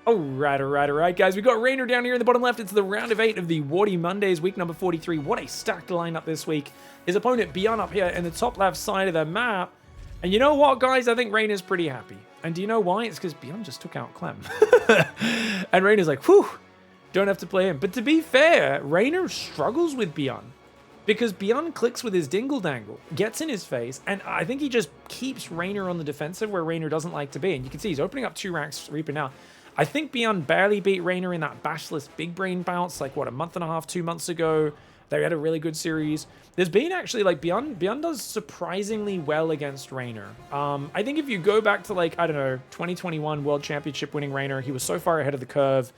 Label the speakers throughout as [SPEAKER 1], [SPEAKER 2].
[SPEAKER 1] Alright, guys. We've got REYNOR down here in the bottom left. It's the round of 8 of the Wardi Mondays, week number 43. What a stacked lineup this week. His opponent, BYUN, up here in the top left side of the map. And you know what, guys? I think REYNOR's pretty happy. And do you know why? It's because BYUN just took out Clem. And REYNOR's like, whew, don't have to play him. But to be fair, REYNOR struggles with BYUN. Because BYUN clicks with his dingle-dangle, gets in his face, and I think he just keeps REYNOR on the defensive where REYNOR doesn't like to be. And you can see he's opening up 2 racks Reaper now. I think BYUN barely beat REYNOR in that Bashless Big Brain bounce, like, what, a month and a half, 2 months ago. They had a really good series. There's been actually, like, BYUN does surprisingly well against REYNOR. I think if you go back to, like, I don't know, 2021 World Championship winning REYNOR, he was so far ahead of the curve.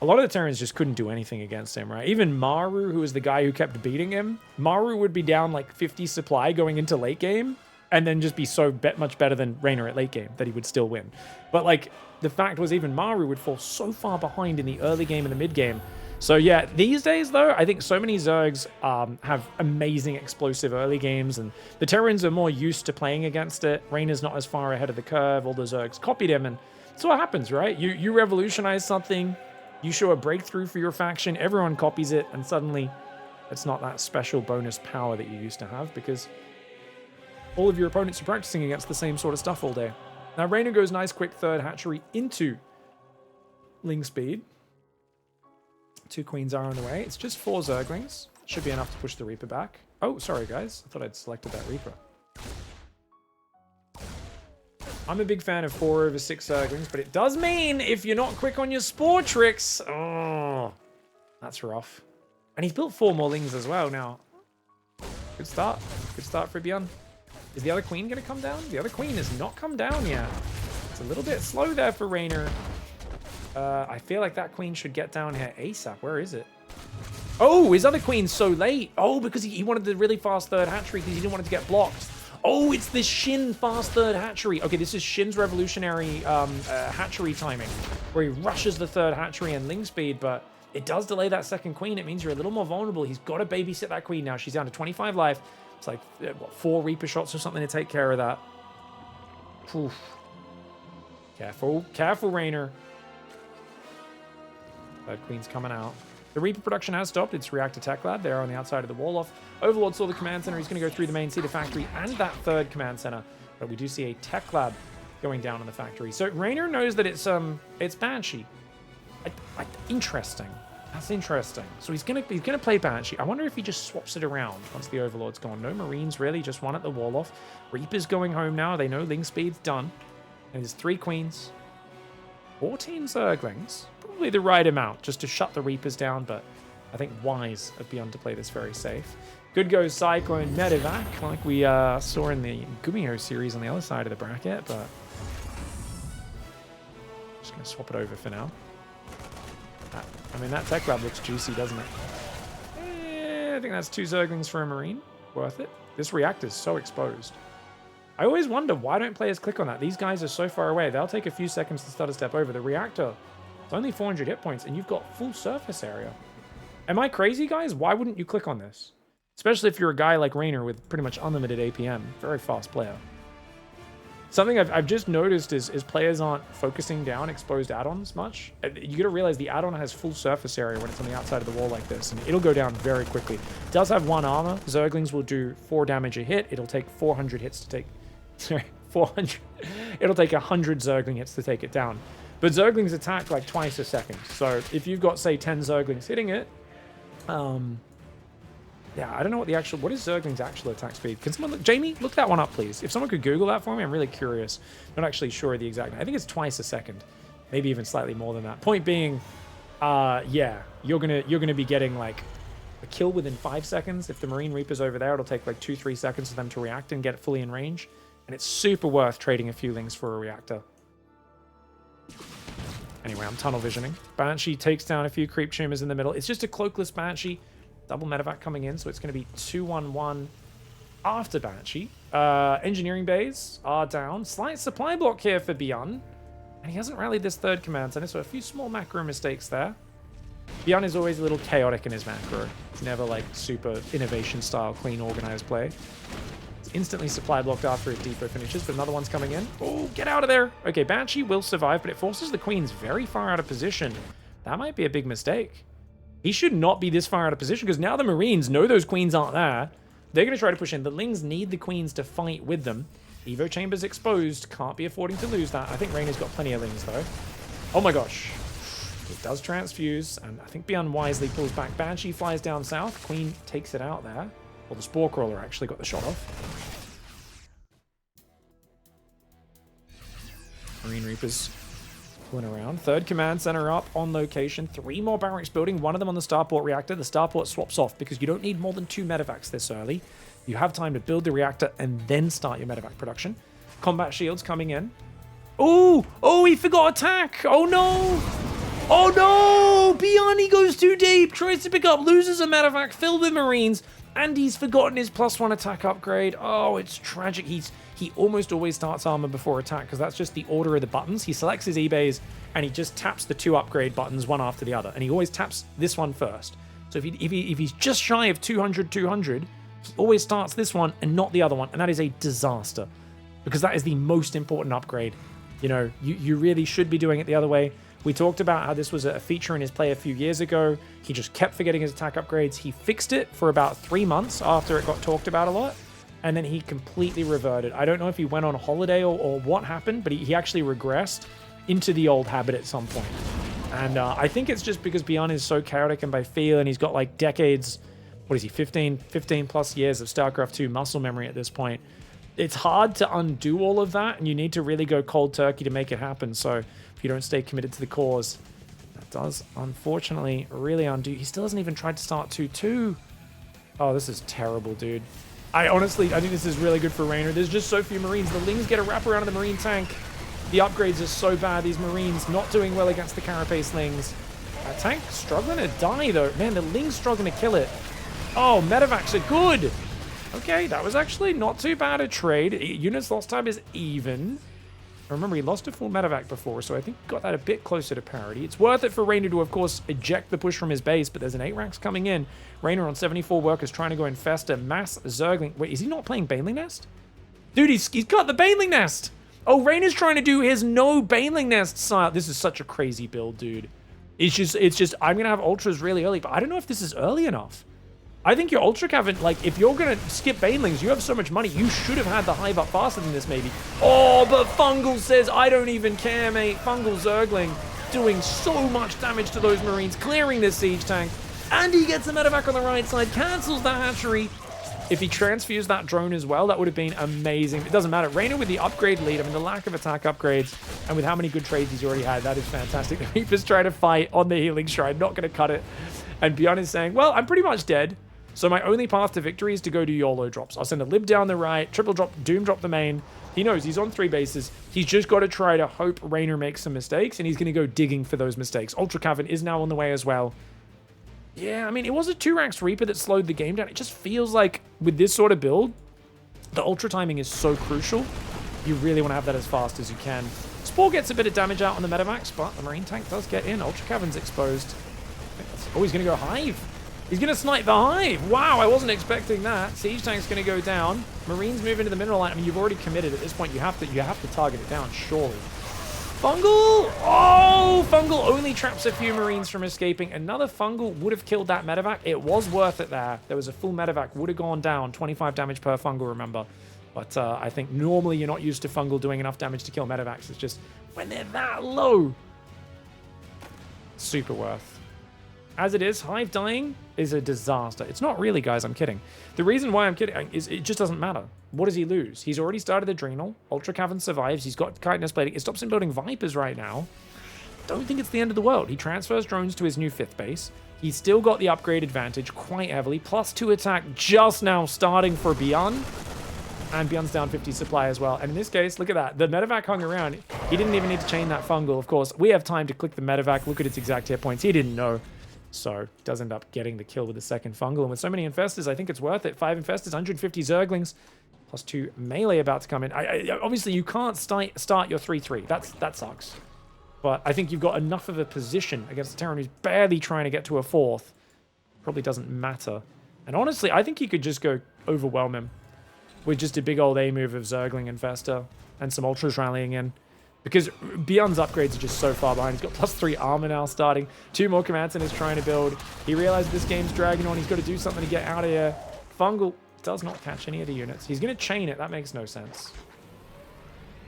[SPEAKER 1] A lot of the Terrans just couldn't do anything against him, right? Even Maru, who was the guy who kept beating him, Maru would be down, like, 50 supply going into late game, and then just be so much better than REYNOR at late game that he would still win. But, like, the fact was even Maru would fall so far behind in the early game and the mid game. So yeah, these days though, I think so many Zergs have amazing explosive early games, and the Terrans are more used to playing against it. REYNOR's not as far ahead of the curve. All the Zergs copied him, and that's what happens, right? You revolutionize something, you show a breakthrough for your faction, everyone copies it, and suddenly it's not that special bonus power that you used to have because all of your opponents are practicing against the same sort of stuff all day. Now, REYNOR goes nice, quick third hatchery into Ling Speed. 2 queens are on the way. It's just 4 Zerglings. Should be enough to push the Reaper back. Oh, sorry, guys. I thought I'd selected that Reaper. I'm a big fan of 4 over 6 Zerglings, but it does mean if you're not quick on your Spore tricks... Oh, that's rough. And he's built 4 more Lings as well now. Good start. Good start for BYUN. Is the other queen going to come down? The other queen has not come down yet. It's a little bit slow there for REYNOR. I feel like that queen should get down here ASAP. Where is it? Oh, his other queen's so late. Oh, because he wanted the really fast third hatchery because he didn't want it to get blocked. Oh, it's this Shin fast third hatchery. Okay, this is Shin's revolutionary hatchery timing, where he rushes the third hatchery and Ling Speed, but it does delay that second queen. It means you're a little more vulnerable. He's got to babysit that queen now. She's down to 25 life. It's like, what, 4 Reaper shots or something to take care of that. Oof. Careful. Careful, REYNOR. Third queen's coming out. The Reaper production has stopped. It's Reactor Tech Lab. They're on the outside of the wall off. Overlord saw the command center. He's going to go through the main Cedar factory and that third command center. But we do see a Tech Lab going down in the factory. So REYNOR knows that it's Banshee. Interesting. That's interesting. So he's gonna play Banshee. I wonder if he just swaps it around once the Overlord's gone. No Marines really, just one at the wall off. Reaper's going home now. They know Ling Speed's done. And there's 3 queens. 14 Zerglings. Probably the right amount just to shut the Reapers down, but I think wise of BYUN to play this very safe. Good goes Cyclone Medevac, like we saw in the Gumio series on the other side of the bracket, but just gonna swap it over for now. I mean, that Tech Lab looks juicy, doesn't it? I think that's 2 Zerglings for a Marine. Worth it. This reactor's so exposed. I always wonder, why don't players click on that? These guys are so far away. They'll take a few seconds to start a step over. The reactor, it's only 400 hit points, and you've got full surface area. Am I crazy, guys? Why wouldn't you click on this? Especially if you're a guy like REYNOR with pretty much unlimited APM. Very fast player. Something I've just noticed is players aren't focusing down exposed add-ons much. You got to realize the add-on has full surface area when it's on the outside of the wall like this, and it'll go down very quickly. It does have 1 armor. Zerglings will do 4 damage a hit. It'll take 400 hits to take... Sorry, 400. It'll take 100 Zergling hits to take it down. But Zerglings attack like twice a second. So if you've got, say, 10 Zerglings hitting it, yeah, I don't know what is Zergling's actual attack speed? Can someone look, Jamie, look that one up, please. If someone could Google that for me, I'm really curious. Not actually sure of the exact, I think it's twice a second. Maybe even slightly more than that. Point being, yeah, you're gonna be getting like a kill within 5 seconds. If the Marine Reaper's over there, it'll take like 2-3 seconds for them to react and get fully in range. And it's super worth trading a few Lings for a reactor. Anyway, I'm tunnel visioning. Banshee takes down a few creep tumors in the middle. It's just a cloakless Banshee. Double medevac coming in, so it's going to be 2-1-1 after Banshee. Engineering bays are down. Slight supply block here for BYUN. And he hasn't rallied this third command center, so a few small macro mistakes there. BYUN is always a little chaotic in his macro. It's never like super innovation style, clean, organized play. instantly supply blocked after his depot finishes, but another one's coming in. Oh, get out of there. Okay, Banshee will survive, but it forces the Queens very far out of position. That might be a big mistake. He should not be this far out of position, because now the Marines know those Queens aren't there. They're going to try to push in. The Lings need the Queens to fight with them. Evo Chamber's exposed. Can't be affording to lose that. I think Reynor's got plenty of Lings, though. Oh my gosh. It does transfuse, and I think BYUN wisely pulls back. Banshee flies down south. Queen takes it out there. Well, the Spore Crawler actually got the shot off. Marine Reapers pulling around. Third command center up on location. 3 more barracks building, one of them on the starport reactor. The starport swaps off because you don't need more than 2 medevacs this early. You have time to build the reactor and then start your medevac production. Combat shields coming in. Oh, he forgot attack. Oh no. Oh no, BYUN, he goes too deep. Tries to pick up, loses a medevac filled with Marines, and he's forgotten his +1 attack upgrade. Oh, it's tragic. He almost always starts armor before attack because that's just the order of the buttons. He selects his eBays and he just taps the 2 upgrade buttons one after the other, and he always taps this one first. So if he's just shy of 200, he always starts this one and not the other one, and that is a disaster because that is the most important upgrade. You know, you really should be doing it the other way. We talked about how this was a feature in his play a few years ago. He just kept forgetting his attack upgrades. He fixed it for about 3 months after it got talked about a lot, and then he completely reverted. I don't know if he went on holiday or what happened, but he actually regressed into the old habit at some point. And I think it's just because BYUN is so chaotic and by feel, and he's got like decades, what is he, 15 plus years of StarCraft 2 muscle memory at this point. It's hard to undo all of that, and you need to really go cold turkey to make it happen. So if you don't stay committed to the cause, that does unfortunately really undo. He still hasn't even tried to start 2-2. Oh, this is terrible, dude. I think this is really good for Reynor. There's just so few Marines. The Lings get a wrap around of the Marine tank. The upgrades are so bad. These Marines not doing well against the Carapace Lings. Tank struggling to die, though. Man, the Lings struggling to kill it. Oh, medevacs are good. Okay, that was actually not too bad a trade. Units lost time is even. Remember, he lost a full medevac before, so I think he got that a bit closer to parity. It's worth it for Reynor to, of course, eject the push from his base, but there's an 8 ranks coming in. Reynor on 74 workers trying to go infesta. Mass Zergling. Wait, is he not playing Baneling Nest? Dude, he's got the Baneling Nest. Oh, Reynor's trying to do his no Baneling Nest style. This is such a crazy build, dude. It's just, I'm going to have ultras really early, but I don't know if this is early enough. I think your Ultra Cavan, like, if you're going to skip Banelings, you have so much money, you should have had the Hive up faster than this, maybe. Oh, but Fungal says, I don't even care, mate. Fungal Zergling doing so much damage to those Marines, clearing this siege tank. And he gets a medevac on the right side, cancels the hatchery. If he transfused that drone as well, that would have been amazing. It doesn't matter. Reynor with the upgrade lead, I mean, the lack of attack upgrades, and with how many good trades he's already had, that is fantastic. The Reaper's trying to fight on the healing shrine, not going to cut it. And BYUN is saying, well, I'm pretty much dead. So my only path to victory is to go to YOLO drops. I'll send a Lib down the right, triple drop, Doom drop the main. He knows he's on 3 bases. He's just got to try to hope Reynor makes some mistakes, and he's going to go digging for those mistakes. Ultra Cavan is now on the way as well. Yeah, I mean, it was a 2 ranks Reaper that slowed the game down. It just feels like with this sort of build, the ultra timing is so crucial. You really want to have that as fast as you can. Spore gets a bit of damage out on the medevacs, but the Marine tank does get in. Ultra Cavan's exposed. Oh, he's going to go Hive. He's going to snipe the Hive. Wow, I wasn't expecting that. Siege tank's going to go down. Marines move into the mineral line. I mean, you've already committed at this point. You have to target it down, surely. Fungal! Oh, Fungal only traps a few Marines from escaping. Another Fungal would have killed that medevac. It was worth it there. There was a full medevac. Would have gone down. 25 damage per Fungal, remember. But I think normally you're not used to Fungal doing enough damage to kill medevacs. It's just when they're that low. Super worth. As it is, Hive dying is a disaster. It's not really, guys, I'm kidding. The reason why I'm kidding is it just doesn't matter. What does he lose? He's already started Adrenal. Ultra Cavan survives. He's got Chitinous Plating. It stops him building Vipers right now. Don't think it's the end of the world. He transfers drones to his new 5th base. He's still got the upgrade advantage quite heavily. +2 attack just now starting for BYUN. And BYUN's down 50 supply as well. And in this case, look at that. The medevac hung around. He didn't even need to chain that Fungal. Of course, we have time to click the medevac. Look at its exact hit points. He didn't know. So does end up getting the kill with the second Fungal. And with so many Infestors, I think it's worth it. 5 Infestors, 150 Zerglings, +2 melee about to come in. Obviously, you can't start your 3-3. That sucks. But I think you've got enough of a position against the Terran who's barely trying to get to a 4th. Probably doesn't matter. And honestly, I think he could just go overwhelm him. with just a big old A move of Zergling and Festa and some Ultras rallying in. Because BYUN's upgrades are just so far behind. He's got +3 armor now starting. 2 more command centers trying to build. He realized this game's dragging on. He's got to do something to get out of here. Fungal does not catch any of the units. He's going to chain it. That makes no sense.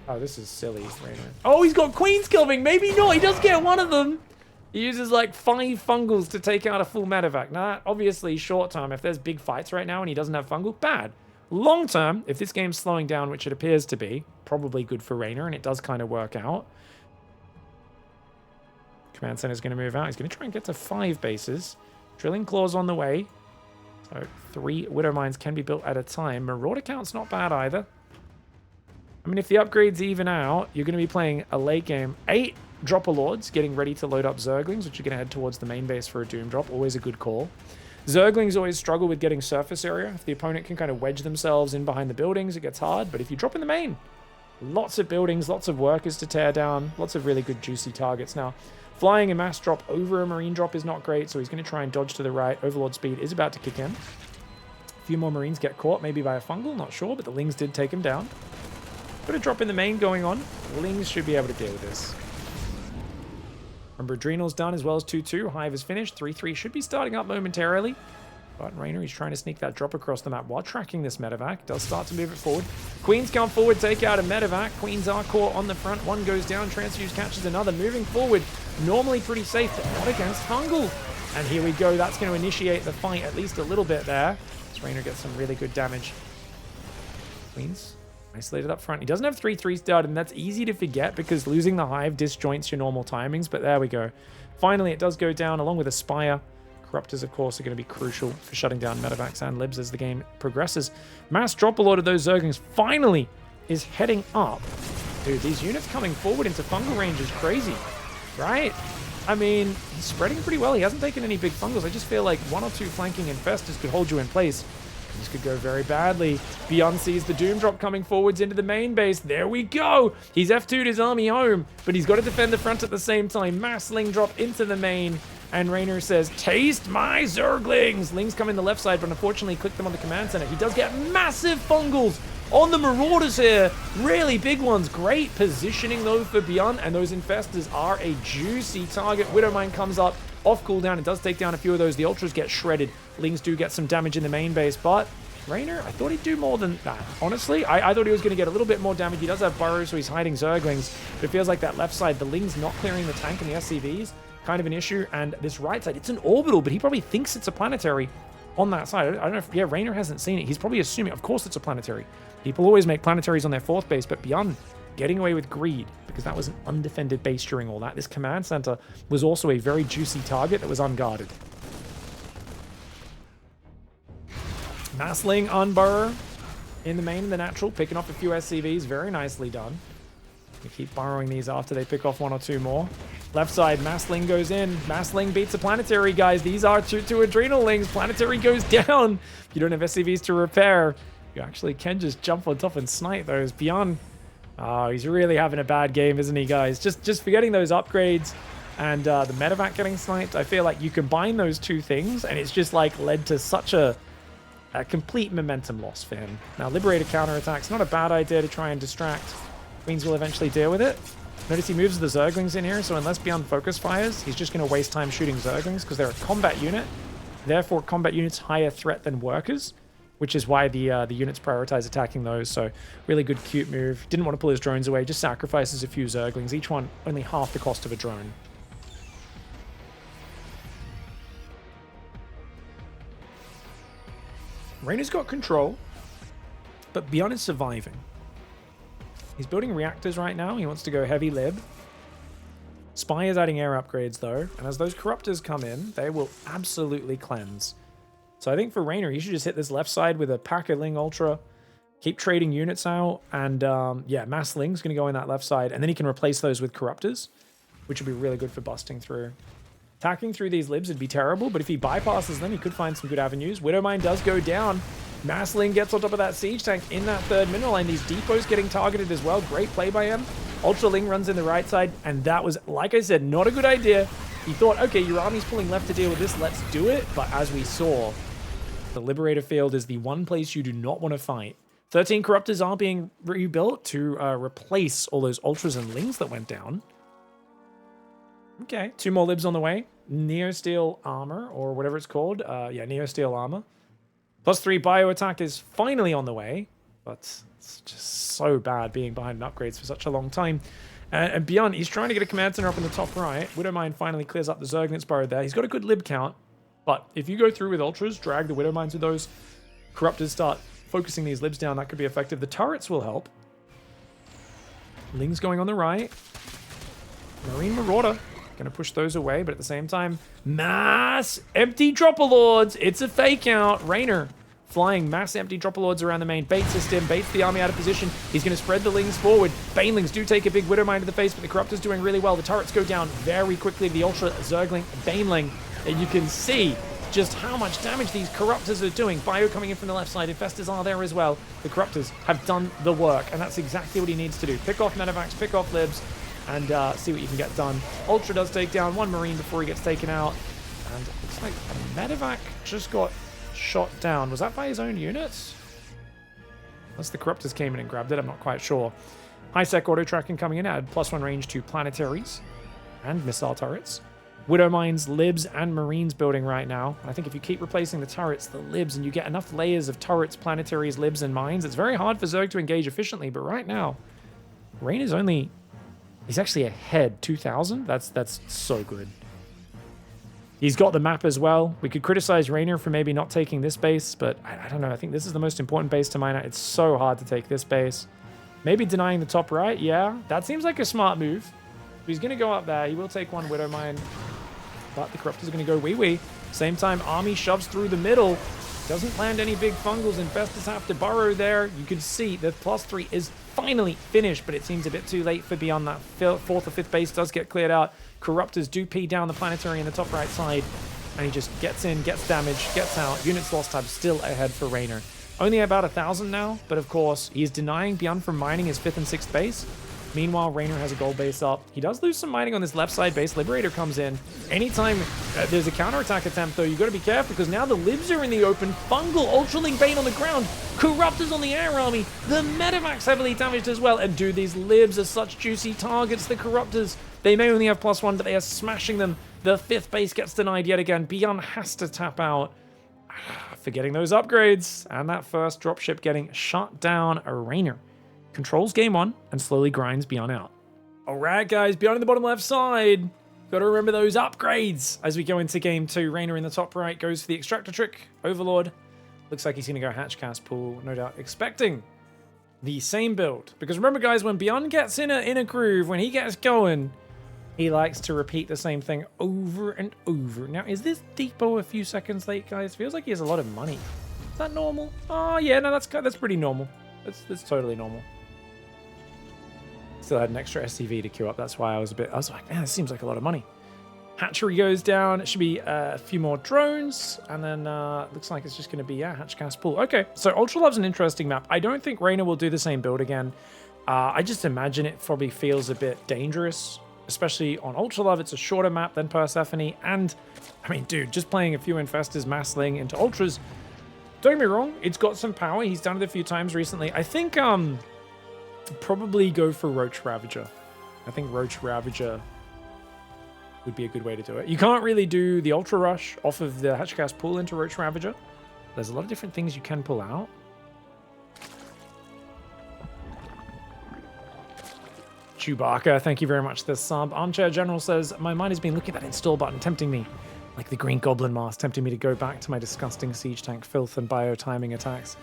[SPEAKER 1] Oh, this is silly, Reynor. Oh, he's got Queen's Killing. Maybe not. He does get one of them. He uses like 5 Fungals to take out a full medevac. Now, obviously, short term, if there's big fights right now and he doesn't have Fungal, bad. Long term, if this game's slowing down, which it appears to be, probably good for Reynor, and it does kind of work out. Command Center's going to move out. He's going to try and get to 5 bases. Drilling Claws on the way. So 3 Widow Mines can be built at a time. Marauder count's not bad either. I mean, if the upgrades even out, you're going to be playing a late game. 8 Dropper Lords getting ready to load up Zerglings, which are going to head towards the main base for a Doom Drop. Always a good call. Zerglings always struggle with getting surface area. If the opponent can kind of wedge themselves in behind the buildings, it gets hard. But if you drop in the main, lots of buildings, lots of workers to tear down, lots of really good juicy targets. Now, flying a mass drop over a marine drop is not great, so he's going to try and dodge to the right. Overlord speed is about to kick in. A few more marines get caught, maybe by a fungal, not sure, but the Lings did take him down. Got a drop in the main going on. Lings should be able to deal with this. Remember, Adrenal's done as well as 2-2. Hive is finished. 3-3 should be starting up momentarily. But Reynor, he's trying to sneak that drop across the map while tracking this medevac. Does start to move it forward. Queens come forward, take out a medevac. Queens are caught on the front. One goes down. Transfuse catches another. Moving forward. Normally pretty safe, but not against Fungal. And here we go. That's going to initiate the fight at least a little bit there. As Reynor gets some really good damage. Queens isolated up front. He doesn't have 3-3 started, and that's easy to forget because losing the Hive disjoints your normal timings, but there we go. Finally, it does go down along with Aspire. Corruptors, of course, are going to be crucial for shutting down medevacs and libs as the game progresses. Mass drop a lot of those Zerglings finally is heading up. Dude, these units coming forward into fungal range is crazy, right? I mean, he's spreading pretty well. He hasn't taken any big fungals. I just feel like 1 or 2 flanking infestors could hold you in place. This could go very badly. BYUN sees the Doom Drop coming forwards into the main base. There we go. He's F2'd his army home, but he's got to defend the front at the same time. Mass Ling drop into the main, and Reynor says, taste my Zerglings. Lings come in the left side, but unfortunately click them on the command center. He does get massive fungals on the Marauders here. Really big ones. Great positioning, though, for BYUN, and those infestors are a juicy target. Widowmine comes up off cooldown. It does take down a few of those. The Ultras get shredded. Lings do get some damage in the main base, but Reynor, I thought he'd do more than that. Honestly, I thought he was going to get a little bit more damage. He does have burrows, so he's hiding Zerglings, but it feels like that left side, the Lings not clearing the tank and the SCVs, kind of an issue, and this right side, it's an orbital, but he probably thinks it's a planetary on that side. I don't know if, yeah, Reynor hasn't seen it. He's probably assuming, of course it's a planetary. People always make planetaries on their 4th base, but BYUN getting away with greed, because that was an undefended base during all that. This command center was also a very juicy target that was unguarded. Massling Unburr in the main and the natural, picking off a few SCVs. Very nicely done. They keep borrowing these after they pick off 1 or 2 more. Left side, Massling goes in. Massling beats a planetary, guys. These are two Adrenal Lings. Planetary goes down. If you don't have SCVs to repair, you actually can just jump on top and snipe those. BYUN, oh, he's really having a bad game, isn't he, guys? Just forgetting those upgrades and the medevac getting sniped. I feel like you combine those 2 things, and it's just like led to such a complete momentum loss for him. Now, Liberator counterattack's not a bad idea to try and distract. Queens will eventually deal with it. Notice he moves the Zerglings in here, so unless BYUN focus fires, he's just going to waste time shooting Zerglings because they're a combat unit. Therefore, combat units higher threat than workers, which is why the units prioritize attacking those. So, really good, cute move. Didn't want to pull his drones away, just sacrifices a few Zerglings, each one only half the cost of a drone. Reynor's got control, but BYUN is surviving. He's building reactors right now. He wants to go heavy lib. Spy is adding air upgrades, though, and as those corruptors come in, they will absolutely cleanse. So I think for Reynor, he should just hit this left side with a Packer Ling Ultra, keep trading units out, and yeah, Mass Ling's going to go in that left side, and then he can replace those with corruptors, which would be really good for busting through. Attacking through these libs would be terrible, but if he bypasses them, he could find some good avenues. Widowmine does go down. Massling gets on top of that siege tank in that 3rd mineral line. These depots getting targeted as well. Great play by him. Ultra Ling runs in the right side, and that was, like I said, not a good idea. He thought, okay, your army's pulling left to deal with this, let's do it. But as we saw, the Liberator field is the one place you do not want to fight. 13 Corruptors are being rebuilt to replace all those Ultras and Lings that went down. Okay, 2 more Libs on the way. Neo Steel Armor, or whatever it's called. Yeah, Neo Steel Armor. +3 Bio Attack is finally on the way, but it's just so bad being behind in upgrades for such a long time. And BYUN, he's trying to get a command center up in the top right. Widowmine finally clears up the Zerglings burrow there. He's got a good Lib count, but if you go through with Ultras, drag the Widowmines with those, Corruptors start focusing these Libs down, that could be effective. The turrets will help. Lings going on the right. Marine Marauder. Going to push those away, but at the same time, mass empty Dropper Lords. It's a fake out. REYNOR flying mass empty Dropper Lords around the main bait system, baits the army out of position. He's going to spread the Lings forward. Banelings do take a big Widowmine to the face, but the Corruptor's doing really well. The turrets go down very quickly. The Ultra Zergling Baneling, and you can see just how much damage these Corruptors are doing. Bio coming in from the left side. Infestors are there as well. The Corruptors have done the work, and that's exactly what he needs to do. Pick off Medivacs, pick off Libs, and see what you can get done. Ultra does take down 1 Marine before he gets taken out. And it looks like a Medivac just got shot down. Was that by his own units? Unless the Corruptors came in and grabbed it, I'm not quite sure. High-sec auto-tracking coming in, add +1 range to planetaries and missile turrets. Widowmines, Libs, and Marines building right now. I think if you keep replacing the turrets, the Libs, and you get enough layers of turrets, planetaries, Libs, and mines, it's very hard for Zerg to engage efficiently, but right now, REYNOR's only... He's actually ahead 2,000. That's so good. He's got the map as well. We could criticize REYNOR for maybe not taking this base, but I don't know. I think this is the most important base to mine out. It's so hard to take this base. Maybe denying the top right. Yeah, that seems like a smart move. If he's going to go up there, he will take 1 Widowmine, but the Corruptors are going to go wee-wee. Same time, army shoves through the middle. Doesn't land any big fungals. Infestors have to burrow there. You can see the +3 is finally finished, but it seems a bit too late for BYUN. That 4th or 5th base does get cleared out. Corruptors do pee down the planetary in the top right side, and he just gets in, gets damaged, gets out. Units lost time still ahead for REYNOR. Only about 1,000 now, but of course, he's denying BYUN from mining his 5th and 6th base. Meanwhile, REYNOR has a gold base up. He does lose some mining on this left side base. Liberator comes in. Anytime there's a counterattack attempt, though, you've got to be careful because now the Libs are in the open. Fungal, Ultraling Bane on the ground. Corruptors on the air army. The Medivacs heavily damaged as well. And dude, these Libs are such juicy targets. The Corruptors, they may only have +1, but they are smashing them. The 5th base gets denied yet again. BYUN has to tap out for getting those upgrades. And that first dropship getting shut down. REYNOR controls game 1 and slowly grinds BYUN out. All right, guys, BYUN in the bottom left side. Got to remember those upgrades as we go into game 2. REYNOR in the top right goes for the extractor trick. Overlord looks like he's going to go hatch cast pool, no doubt expecting the same build. Because remember, guys, when BYUN gets in a groove, when he gets going, he likes to repeat the same thing over and over. Now, is this depot a few seconds late, guys? Feels like he has a lot of money. Is that normal? Oh, yeah, no, that's pretty normal. That's totally normal. Still had an extra SCV to queue up. That's why I was like, man, this seems like a lot of money. Hatchery goes down. It should be a few more drones. And then looks like it's just going to be, yeah, hatch cast pool. Okay, so Ultra Love's an interesting map. I don't think REYNOR will do the same build again. I just imagine it probably feels a bit dangerous, especially on Ultra Love. It's a shorter map than Persephone. And, I mean, dude, just playing a few Infestors, Massling into Ultras, don't get me wrong, it's got some power. He's done it a few times recently. I think, probably go for Roach Ravager. I think Roach Ravager would be a good way to do it. You can't really do the Ultra Rush off of the Hatchcast pool into Roach Ravager. There's a lot of different things you can pull out. Chewbacca, thank you very much for this sub. Armchair General says, my mind has been looking at that install button, tempting me. Like the Green Goblin Mask, tempting me to go back to my disgusting siege tank filth and bio-timing attacks.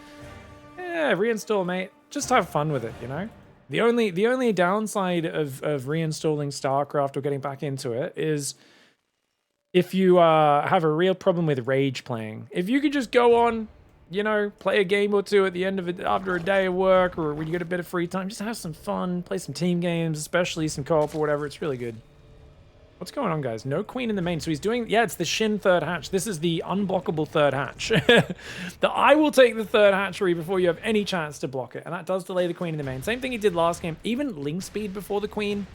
[SPEAKER 1] Yeah, reinstall, mate. Just have fun with it, you know? The only downside of reinstalling StarCraft or getting back into it is if you have a real problem with rage playing. If you could just go on, you know, play a game or two at the end of it after a day of work or when you get a bit of free time, just have some fun, play some team games, especially some co-op or whatever. It's really good. What's going on, guys? No queen in the main. So he's doing... Yeah, it's the Shin third hatch. This is the unblockable third hatch. I will take the third hatchery before you have any chance to block it. And that does delay the queen in the main. Same thing he did last game. Even Ling speed before the queen.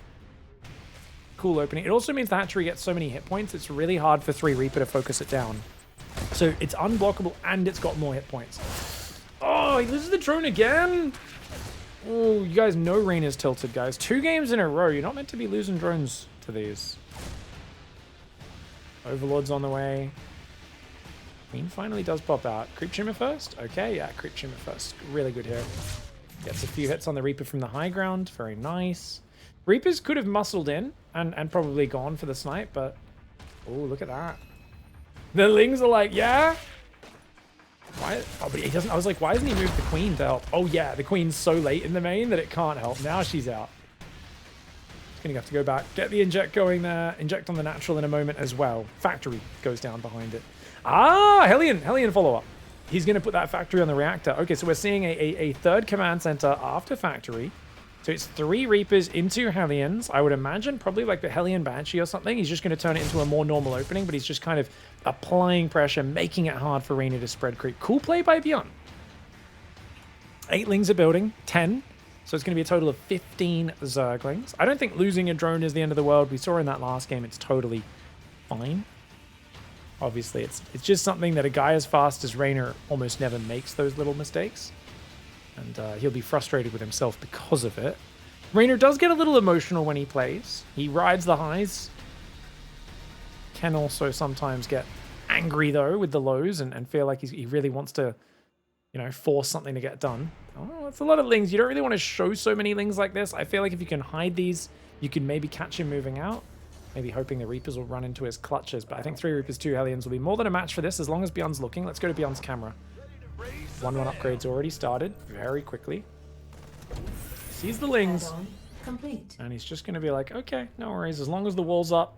[SPEAKER 1] Cool opening. It also means the hatchery gets so many hit points. It's really hard for 3 Reaper to focus it down. So it's unblockable and it's got more hit points. Oh, Oh, he loses the drone again? Oh, you guys know Reynor's tilted, guys. 2 games in a row. You're not meant to be losing drones to these. Overlord's on the way. Queen finally does pop out. Creep Shimmer first? Okay, yeah, Creep Shimmer first. Really good here. Gets a few hits on the Reaper from the high ground. Very nice. Reapers could have muscled in and probably gone for the snipe, but... Oh, look at that. The Lings are like, yeah? Why? Oh, but he doesn't. I was like, why doesn't he move the Queen to help? Oh, yeah, the Queen's so late in the main that it can't help. Now she's out. He's going to have to go back. Get the inject going there. Inject on the natural in a moment as well. Factory goes down behind it. Ah, Hellion follow-up. He's going to put that factory on the reactor. Okay, so we're seeing a third command center after factory. So it's 3 Reapers into Hellions. I would imagine probably like the Hellion Banshee or something. He's just going to turn it into a more normal opening, but he's just kind of applying pressure, making it hard for Reynor to spread creep. Cool play by BYUN. 8 Lings are building, 10. So it's going to be a total of 15 Zerglings. I don't think losing a drone is the end of the world. We saw in that last game, it's totally fine. Obviously, it's just something that a guy as fast as Reynor almost never makes those little mistakes. And he'll be frustrated with himself because of it. Reynor does get a little emotional when he plays. He rides the highs. Can also sometimes get angry, though, with the lows and feel like he really wants to, you know, force something to get done. Oh, that's a lot of Lings. You don't really want to show so many Lings like this. I feel like if you can hide these, you can maybe catch him moving out. Maybe hoping the Reapers will run into his clutches. But I think 3 Reapers, 2 Hellions will be more than a match for this as long as BYUN's looking. Let's go to BYUN's camera. 1-1 upgrades already started very quickly. Sees the Lings. And he's just going to be like, okay, no worries. As long as the wall's up.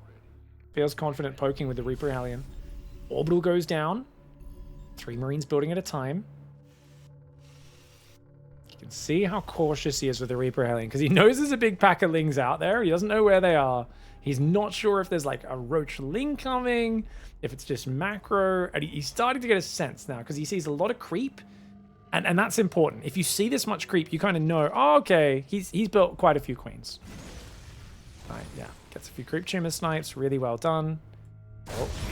[SPEAKER 1] Feels confident poking with the Reaper Hellion. Orbital goes down. 3 Marines building at a time. You can see how cautious he is with the Reaper Hellion because he knows there's a big pack of Lings out there. He doesn't know where they are. He's not sure if there's like a Roach Ling coming, if it's just macro. And he's starting to get a sense now because he sees a lot of creep. And that's important. If you see this much creep, you kind of know, oh, okay, he's built quite a few Queens. All right, yeah. Gets a few creep tumor snipes. Really well done.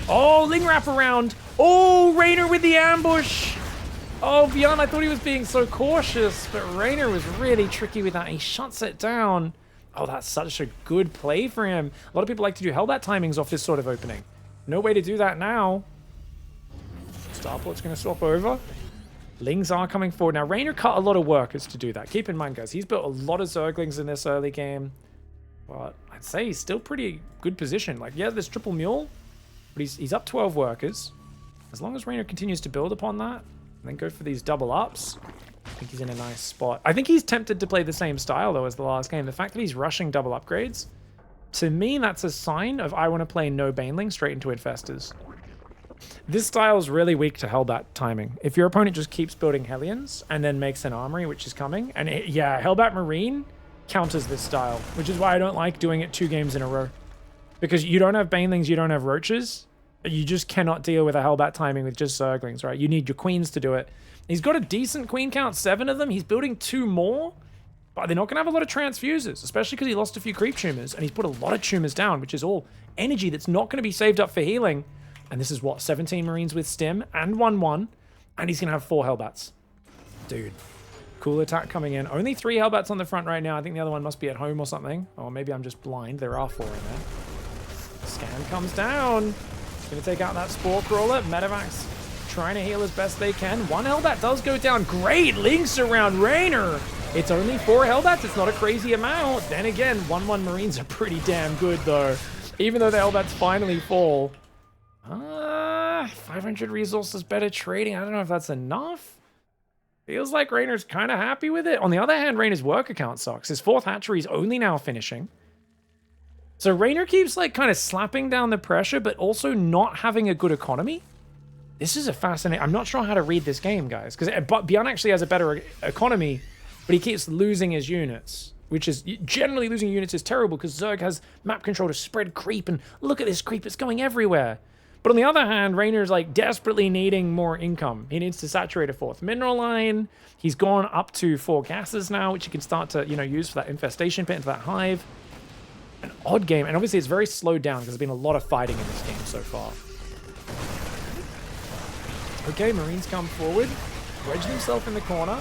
[SPEAKER 1] Oh, Ling wrap around. Oh, Reynor with the ambush. Oh, BYUN, I thought he was being so cautious, but Reynor was really tricky with that. He shuts it down. Oh, that's such a good play for him. A lot of people like to do Hellbat timings off this sort of opening. No way to do that now. Starport's going to swap over. Lings are coming forward. Now, Reynor cut a lot of workers to do that. Keep in mind, guys, he's built a lot of Zerglings in this early game. But I'd say he's still pretty good position. Like, yeah, there's triple mule, but he's up 12 workers. As long as Reynor continues to build upon that, and then go for these double ups, I think he's in a nice spot. I think he's tempted to play the same style, though, as the last game. The fact that he's rushing double upgrades, to me, that's a sign of I want to play no Baneling straight into Infestors. This style is really weak to Hellbat timing. If your opponent just keeps building Hellions and then makes an armory, which is coming, and yeah, Hellbat Marine counters this style, which is why I don't like doing it 2 games in a row. Because you don't have Banelings, you don't have Roaches, you just cannot deal with a Hellbat timing with just Zerglings, right? You need your Queens to do it. He's got a decent Queen count, 7 of them. He's building 2 more, but they're not going to have a lot of transfusers, especially because he lost a few creep tumors, and he's put a lot of tumors down, which is all energy that's not going to be saved up for healing. And this is what, 17 Marines with Stim and 1-1, and he's going to have 4 Hellbats. Dude, cool attack coming in. Only 3 Hellbats on the front right now. I think the other one must be at home or something. Or maybe I'm just blind. There are 4 in there. Scan comes down. He's going to take out that Spore Crawler. Medivacs trying to heal as best they can. 1 Hellbat does go down. Great links around Reynor. It's only 4 Hellbats. It's not a crazy amount. Then again, 1-1 Marines are pretty damn good, though. Even though the Hellbats finally fall. 500 resources better trading. I don't know if that's enough. Feels like Reynor's kind of happy with it. On the other hand, Reynor's worker count sucks. His 4th hatchery is only now finishing. So Reynor keeps like kind of slapping down the pressure, but also not having a good economy. This is a fascinating... I'm not sure how to read this game, guys, because BYUN actually has a better economy, but he keeps losing his units, which is... Generally, losing units is terrible because Zerg has map control to spread creep, and look at this creep, it's going everywhere. But on the other hand, Reynor's like desperately needing more income. He needs to saturate a 4th mineral line. He's gone up to 4 gases now, which he can start to, you know, use for that infestation pit into that hive. An odd game, and obviously it's very slowed down because there's been a lot of fighting in this game so far. Okay, Marines come forward. wedged himself in the corner.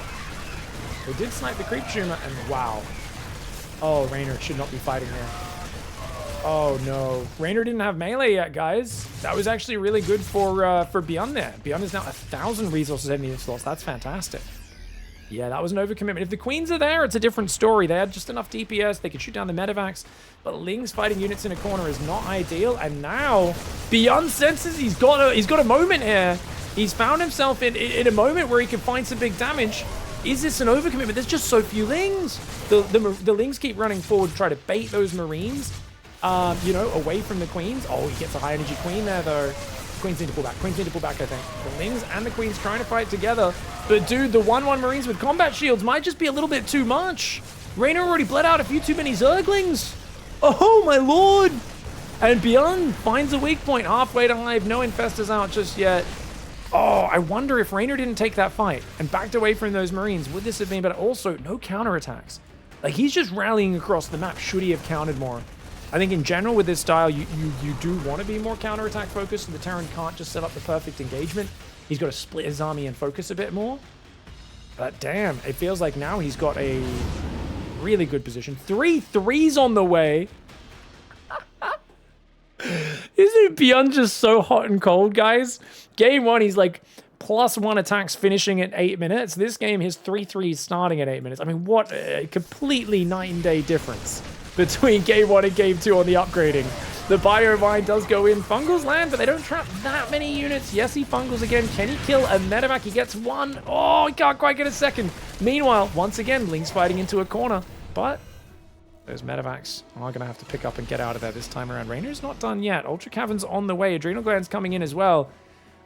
[SPEAKER 1] They did snipe the creep tumor, and wow. Oh, REYNOR should not be fighting here. Oh no, REYNOR didn't have melee yet, guys. That was actually really good for BYUN there. BYUN is now 1,000 resources heading into slots. That's fantastic. Yeah, that was an overcommitment. If the queens are there, it's a different story. They had just enough DPS. They could shoot down the medevacs, but Ling's fighting units in a corner is not ideal. And now BYUN senses he's got a moment here. He's found himself in a moment where he can find some big damage. Is this an overcommitment? There's just so few Lings. The Lings keep running forward to try to bait those Marines, you know, away from the queens. Oh, he gets a high energy queen there though. Queens need to pull back. Queens need to pull back, I think. The Lings and the queens trying to fight together. But dude, the 1-1 Marines with combat shields might just be a little bit too much. REYNOR already bled out a few too many Zerglings. Oh my lord. And BYUN finds a weak point halfway to live. No infestors out just yet. Oh, I wonder if REYNOR didn't take that fight and backed away from those Marines, would this have been better? Also, no counterattacks. Like, he's just rallying across the map. Should he have countered more? I think in general with this style, you do want to be more counterattack focused, so the Terran can't just set up the perfect engagement. He's got to split his army and focus a bit more. But damn, it feels like now he's got a really good position. 3 threes on the way. Isn't BYUN just so hot and cold, guys? Game 1, he's like +1 attacks finishing at 8 minutes. This game, his 3 threes starting at 8 minutes. I mean, what a completely night and day difference between game 1 and game 2 on the upgrading. The BYUN does go in. Fungals land, but they don't trap that many units. Yes, he fungals again. Can he kill a medevac? He gets 1. Oh, he can't quite get a second. Meanwhile, once again, Ling's fighting into a corner. But those medevacs are going to have to pick up and get out of there this time around. REYNOR's not done yet. Ultra Cavern's on the way. Adrenal Gland's coming in as well.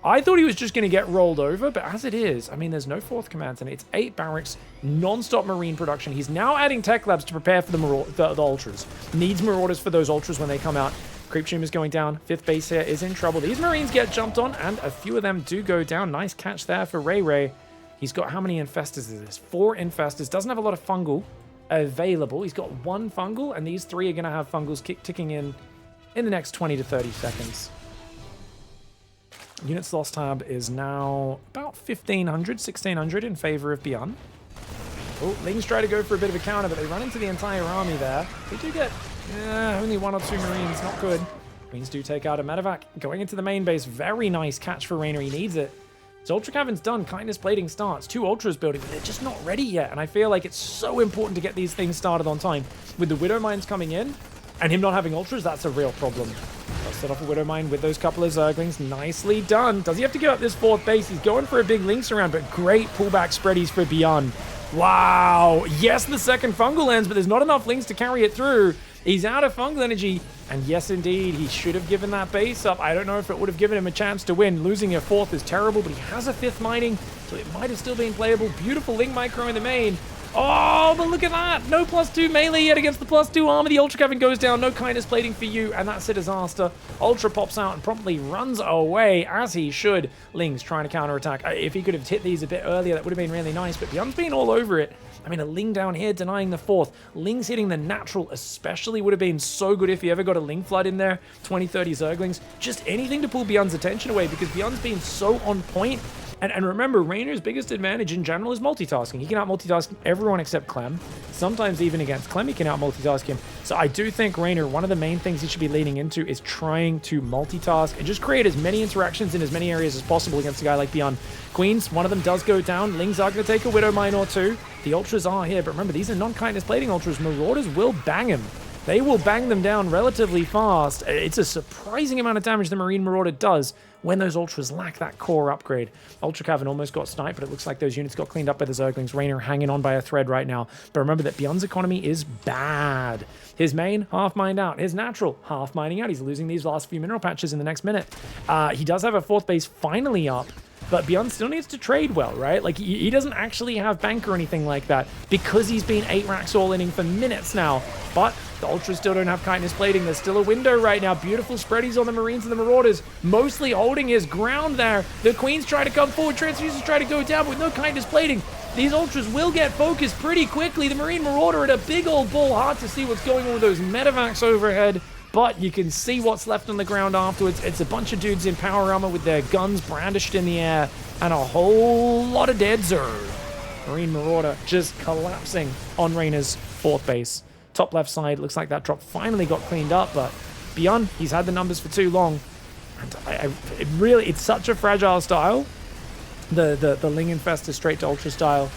[SPEAKER 1] I thought he was just going to get rolled over, but as it is, I mean, there's no 4th command, and it's 8 barracks, non-stop Marine production. He's now adding tech labs to prepare for the Ultras. Needs Marauders for those Ultras when they come out. Creep Tumor's going down. 5th base here is in trouble. These Marines get jumped on, and a few of them do go down. Nice catch there for Ray. He's got how many Infestors is this? 4 Infestors. Doesn't have a lot of Fungal available. He's got 1 Fungal, and these 3 are going to have Fungals ticking in the next 20 to 30 seconds. Units lost tab is now about 1,500, 1,600 in favor of BYUN. Oh, Lings try to go for a bit of a counter, but they run into the entire army there. They do get only 1 or 2 Marines, not good. Marines do take out a medevac. Going into the main base, very nice catch for REYNOR, he needs it. So Ultra Cavern's done, Kindness Plating starts, 2 Ultras building, but they're just not ready yet, and I feel like it's so important to get these things started on time. With the Widow Mines coming in, and him not having Ultras, that's a real problem. Let's set off a Widow Mine with those couple of Zerglings. Nicely done. Does he have to give up this 4th base? He's going for a big Lynx around, but great pullback spreadies for BYUN. Wow. Yes, the second Fungal lands, but there's not enough Lynx to carry it through. He's out of Fungal energy. And yes, indeed, he should have given that base up. I don't know if it would have given him a chance to win. Losing a 4th is terrible, but he has a 5th mining, so it might have still been playable. Beautiful Link Micro in the main. Oh, but look at that. No +2 melee yet against the +2 armor. The Ultra Cavern goes down. No Kindness Plating for you, and that's a disaster. Ultra pops out and promptly runs away, as he should. Ling's trying to counterattack. If he could have hit these a bit earlier, that would have been really nice, but BYUN's been all over it. I mean, a Ling down here denying the 4th. Ling's hitting the natural especially would have been so good if he ever got a Ling Flood in there. 20, 30 Zerglings. Just anything to pull BYUN's attention away, because BYUN's been so on point. And remember, REYNOR's biggest advantage in general is multitasking. He can out-multitask everyone except Clem. Sometimes even against Clem, he can out-multitask him. So I do think REYNOR, one of the main things he should be leaning into is trying to multitask and just create as many interactions in as many areas as possible against a guy like BYUN. Queens, one of them does go down. Lings are going to take a Widow Mine or 2. The Ultras are here, but remember, these are non-Kindness Plating Ultras. Marauders will bang him. They will bang them down relatively fast. It's a surprising amount of damage the Marine Marauder does when those Ultras lack that core upgrade. Ultra Cavern almost got sniped, but it looks like those units got cleaned up by the Zerglings. REYNOR hanging on by a thread right now. But remember that BYUN's economy is bad. His main, half mined out. His natural, half mining out. He's losing these last few mineral patches in the next minute. He does have a 4th base finally up, but BYUN still needs to trade well, right? Like, he doesn't actually have bank or anything like that because he's been 8 racks all-inning for minutes now. But the Ultras still don't have Kindness Plating. There's still a window right now. Beautiful spreadies on the Marines and the Marauders, mostly holding his ground there. The Queens try to come forward. Transfuses try to go down, but with no Kindness Plating, these Ultras will get focused pretty quickly. The Marine Marauder at a big old bull. Hard to see what's going on with those medevacs overhead. but you can see what's left on the ground afterwards. It's a bunch of dudes in power armor with their guns brandished in the air, and a whole lot of dead Zerg. Marine Marauder just collapsing on Reynor's 4th base. Top left side, looks like that drop finally got cleaned up, but BYUN, he's had the numbers for too long. And it's such a fragile style. The Ling Infestor straight to Ultra style.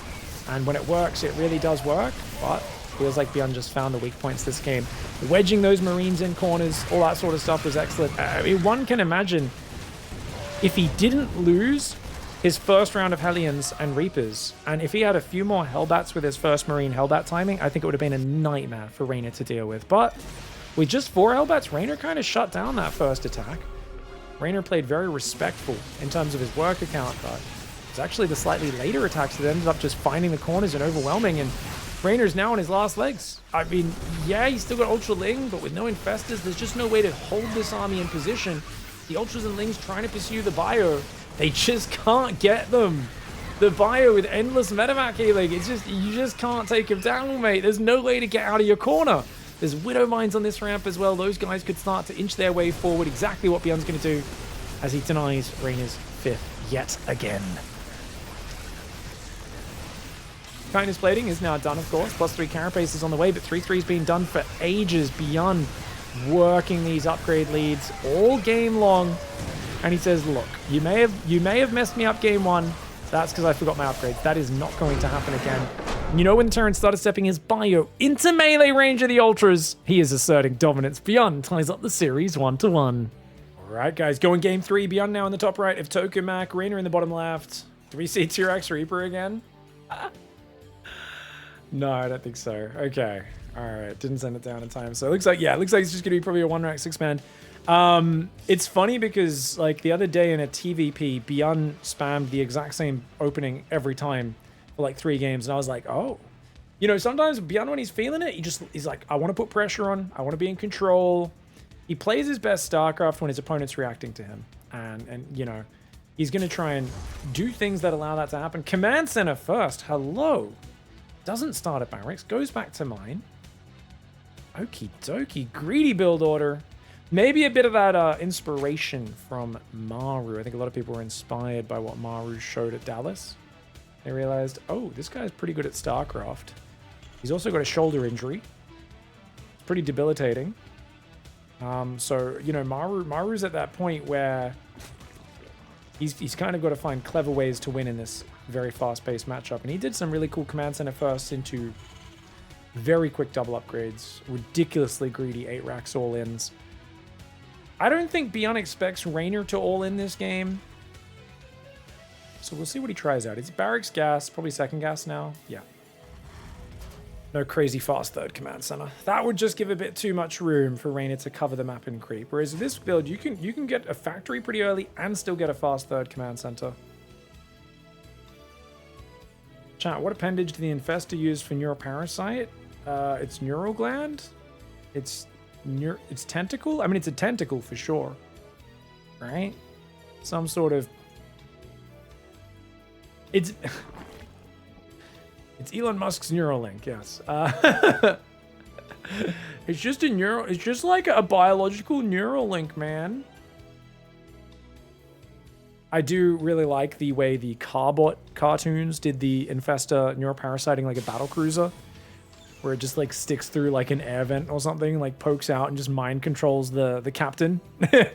[SPEAKER 1] And when it works, it really does work, but feels like BYUN just found the weak points this game. Wedging those Marines in corners, all that sort of stuff was excellent. I mean, one can imagine if he didn't lose his first round of Hellions and Reapers, and if he had a few more Hellbats with his first Marine Hellbat timing, I think it would have been a nightmare for Reynor to deal with. But with just 4 Hellbats, Reynor kind of shut down that first attack. Reynor played very respectful in terms of his worker count, but it's actually the slightly later attacks that ended up just finding the corners and overwhelming, and Reynor's now on his last legs. I mean, yeah, he's still got Ultra Ling, but with no Infestors, there's just no way to hold this army in position. The Ultras and Lings trying to pursue the Bio, they just can't get them. The Bio with endless medevac healing, it's just, you just can't take him down, mate. There's no way to get out of your corner. There's Widow Mines on this ramp as well. Those guys could start to inch their way forward, exactly what BYUN's going to do as he denies Reynor's 5th yet again. Kindness Plating is now done, of course. +3 Carapace is on the way, but 3-3's been done for ages. BYUN working these upgrade leads all game long. And he says, look, you may have messed me up game 1. That's because I forgot my upgrades. That is not going to happen again. And you know, when Terran started stepping his Bio into melee range of the Ultras, he is asserting dominance. BYUN ties up the series 1-1. All right, guys, going game 3. BYUN now in the top right of Tokamak. Reynor in the bottom left. Do we see T-Rex Reaper again? No, I don't think so. Okay. All right. Didn't send it down in time. So it looks like, yeah, it looks like it's just going to be probably a 1-rack 6-man. It's funny because, like, the other day in a TVP, BYUN spammed the exact same opening every time for, like, 3 games. And I was like, oh. You know, sometimes BYUN, when he's feeling it, he's like, I want to put pressure on. I want to be in control. He plays his best StarCraft when his opponent's reacting to him. And you know, he's going to try and do things that allow that to happen. Command Center first. Hello. Doesn't start at barracks, goes back to mine. Okie dokie, greedy build order. Maybe a bit of that inspiration from Maru. I think a lot of people were inspired by what Maru showed at Dallas. They realized, oh, this guy's pretty good at StarCraft. He's also got a shoulder injury. It's pretty debilitating. So, you know, Maru's at that point where he's kind of got to find clever ways to win in this very fast-paced matchup. And he did some really cool command center firsts into very quick double upgrades, ridiculously greedy 8 racks all-ins. I don't think BYUN expects Reynor to all-in this game. So we'll see what he tries out. It's barracks gas, probably second gas now. Yeah. No crazy fast third command center. That would just give a bit too much room for Reynor to cover the map and creep. Whereas this build, you can get a factory pretty early and still get a fast third command center. Chat, what appendage did the Infestor use for neuroparasite? It's neural gland? It's tentacle? I mean, it's a tentacle for sure. Right? Some sort of... It's Elon Musk's Neuralink, yes. It's just a neural... It's just like a biological Neuralink, man. I do really like the way the Carbot cartoons did the Infestor neuroparasiting like a battlecruiser, where it just like sticks through like an air vent or something, like pokes out and just mind controls the captain. And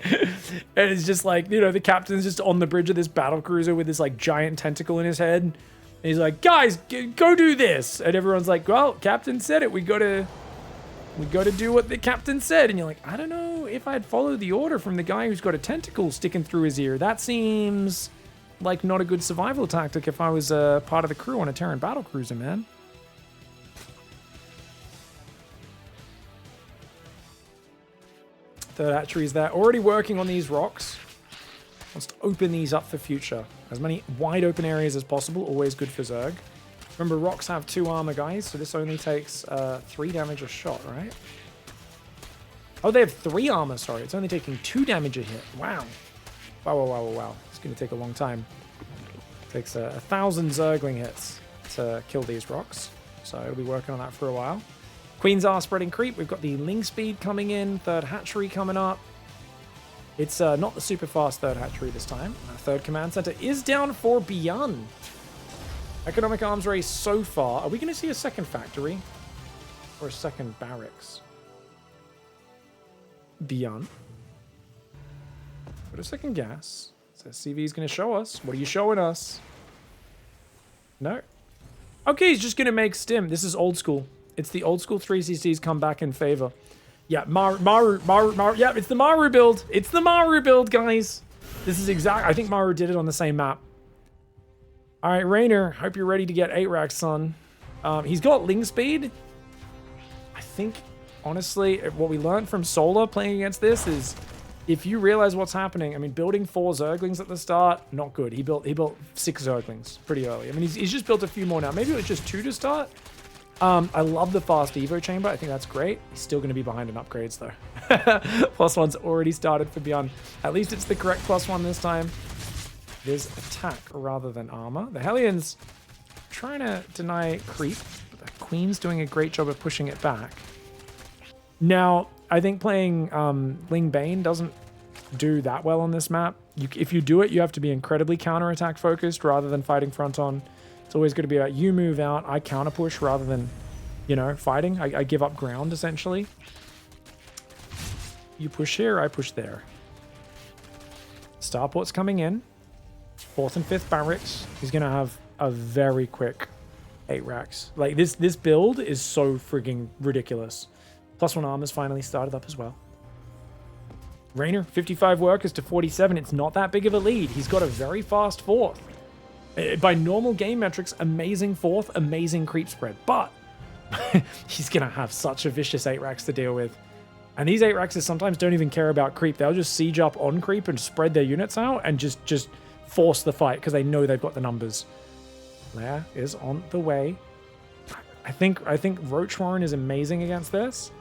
[SPEAKER 1] it's just like, you know, the captain's just on the bridge of this battlecruiser with this like giant tentacle in his head. And he's like, guys, go do this. And everyone's like, well, captain said it. We gotta do what the captain said. And you're like, I don't know if I'd follow the order from the guy who's got a tentacle sticking through his ear. That seems like not a good survival tactic if I was part of the crew on a Terran battlecruiser, man. Third hatchery's there. Already working on these rocks. Wants to open these up for future. As many wide open areas as possible. Always good for Zerg. Remember, rocks have 2 armor, guys, so this only takes 3 damage a shot, right? Oh, they have 3 armor, sorry. It's only taking 2 damage a hit. Wow. Wow. It's going to take a long time. It takes 1,000 Zergling hits to kill these rocks. So it'll be working on that for a while. Queens are spreading creep. We've got the Ling Speed coming in. Third hatchery coming up. It's not the super fast third hatchery this time. Our third command center is down for BYUN. Economic arms race so far. Are we going to see a second factory? Or a second barracks? BYUN. Put a second gas. So CV is going to show us. What are you showing us? No. Okay, he's just going to make stim. This is old school. It's the old school 3CCs come back in favor. Yeah, Maru. Yeah, it's the Maru build. It's the Maru build, guys. This is exact. I think Maru did it on the same map. All right, REYNOR. Hope you're ready to get 8 racks, son. He's got Ling Speed. I think, honestly, what we learned from Solar playing against this is if you realize what's happening, I mean, building 4 Zerglings at the start, not good. He built 6 Zerglings pretty early. I mean, he's just built a few more now. Maybe it was just 2 to start. I love the fast Evo chamber. I think that's great. He's still going to be behind in upgrades, though. +1's already started for BYUN. At least it's the correct +1 this time. There's attack rather than armor. The Hellions trying to deny creep, but the Queen's doing a great job of pushing it back. Now, I think playing Ling Bane doesn't do that well on this map. If you do it, you have to be incredibly counterattack focused rather than fighting front on. It's always going to be about you move out, I counter push rather than, you know, fighting. I give up ground, essentially. You push here, I push there. Starport's coming in. 4th and 5th barracks. He's going to have a very quick 8 racks. Like, this build is so frigging ridiculous. +1 armor's finally started up as well. REYNOR, 55 workers to 47. It's not that big of a lead. He's got a very fast 4th. By normal game metrics, amazing 4th, amazing creep spread. But he's going to have such a vicious 8 racks to deal with. And these 8 racks sometimes don't even care about creep. They'll just siege up on creep and spread their units out and just force the fight because they know they've got the numbers. Lair is on the way. I think Roach Warren is amazing against this.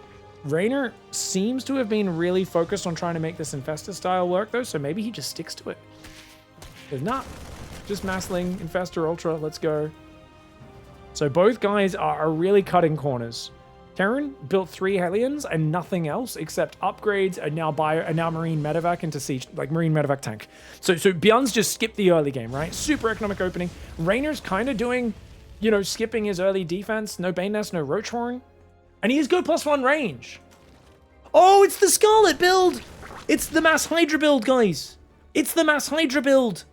[SPEAKER 1] REYNOR seems to have been really focused on trying to make this Infestor style work, though, so maybe he just sticks to it. If not, just Massling, Infestor Ultra, let's go. So both guys are really cutting corners. Terran built 3 Hellions and nothing else except upgrades and now Marine Medevac into siege, like Marine Medevac tank. So BYUN's just skipped the early game, right? Super economic opening. REYNOR's kind of doing, you know, skipping his early defense. No Bane Nest, no Roach Horn. And he has go +1 range. Oh, it's the Scarlet build. It's the Mass Hydra build, guys. It's the Mass Hydra build.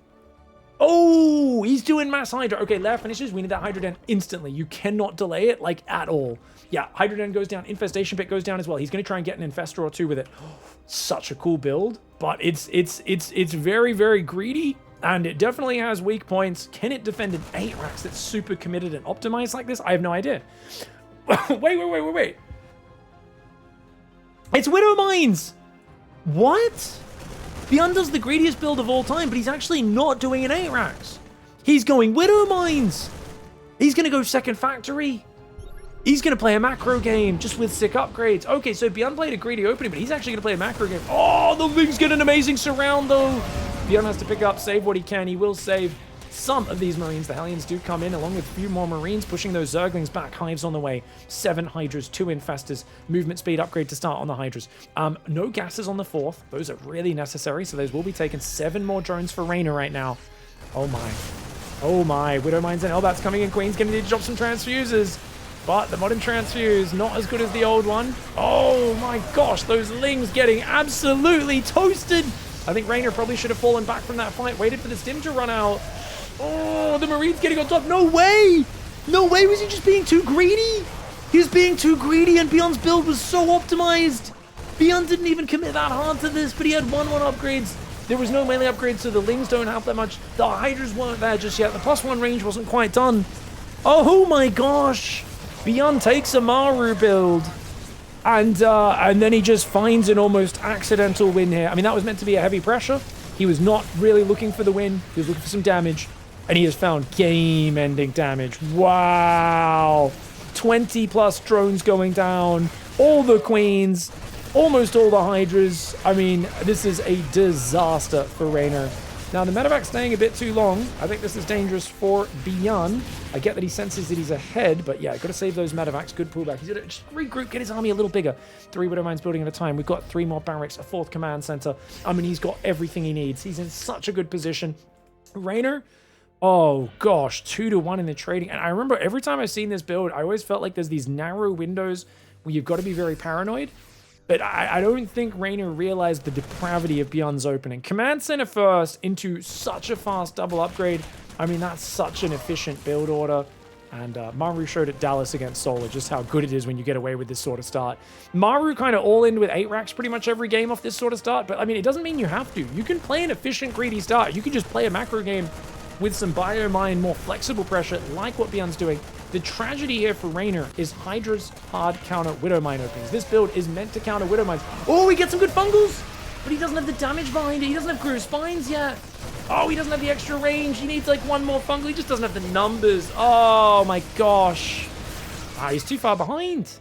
[SPEAKER 1] Oh, he's doing Mass Hydra. Okay, Lair finishes. We need that Hydra Den instantly. You cannot delay it, like, at all. Yeah, Hydra Den goes down. Infestation Pit goes down as well. He's going to try and get an Infestor or 2 with it. Such a cool build, but it's very, very greedy, and it definitely has weak points. Can it defend an 8 racks that's super committed and optimized like this? I have no idea. Wait. It's Widow Mines! What? BYUN does the greediest build of all time, but he's actually not doing an 8 racks. He's going Widow Mines. He's going to go second factory. He's going to play a macro game just with sick upgrades. Okay, so BYUN played a greedy opening, but he's actually going to play a macro game. Oh, the Lings get an amazing surround, though. BYUN has to pick up, save what he can. He will save some of these Marines. The Hellions do come in, along with a few more Marines, pushing those Zerglings back. Hives on the way. 7 Hydras, 2 Infestors. Movement speed upgrade to start on the Hydras. No gases on the 4th. Those are really necessary, so those will be taken. 7 more drones for REYNOR right now. Oh my. Oh my. Widow Mines and Elbat's coming in. Queen's going to need to drop some transfuses. But the modern transfuse, not as good as the old one. Oh my gosh, those Lings getting absolutely toasted. I think REYNOR probably should have fallen back from that fight, waited for the stim to run out. Oh, the Marine's getting on top. No way! No way, was he just being too greedy? He was being too greedy and BYUN's build was so optimized. BYUN didn't even commit that hard to this, but he had 1-1 upgrades. There was no melee upgrades, so the Lings don't have that much. The Hydras weren't there just yet. The +1 range wasn't quite done. Oh my gosh! BYUN takes a Maru build. And then he just finds an almost accidental win here. I mean, that was meant to be a heavy pressure. He was not really looking for the win. He was looking for some damage. And he has found game-ending damage. Wow. 20+ drones going down. All the Queens. Almost all the Hydras. I mean, this is a disaster for REYNOR. Now, the medevac staying a bit too long. I think this is dangerous for BYUN. I get that he senses that he's ahead, but yeah, got to save those medevacs. Good pullback. He's going to just regroup, get his army a little bigger. 3 Widow Mines building at a time. We've got 3 more barracks, a 4th command center. I mean, he's got everything he needs. He's in such a good position. REYNOR, oh gosh, 2-1 in the trading. And I remember every time I've seen this build, I always felt like there's these narrow windows where you've got to be very paranoid. But I don't think REYNOR realized the depravity of BYUN's opening. Command center first into such a fast double upgrade. I mean, that's such an efficient build order. And Maru showed at Dallas against Solar just how good it is when you get away with this sort of start. Maru kind of all in with 8 racks pretty much every game off this sort of start. But I mean, it doesn't mean you have to. You can play an efficient, greedy start. You can just play a macro game with some biomine, more flexible pressure, like what BYUN's doing. The tragedy here for REYNOR is Hydra's hard counter Widow Mine openings. This build is meant to counter Widow Mines. Oh, he gets some good fungals, but he doesn't have the damage behind it. He doesn't have Groove Spines yet. Oh, he doesn't have the extra range. He needs like 1 more fungal. He just doesn't have the numbers. Oh my gosh. Ah, he's too far behind.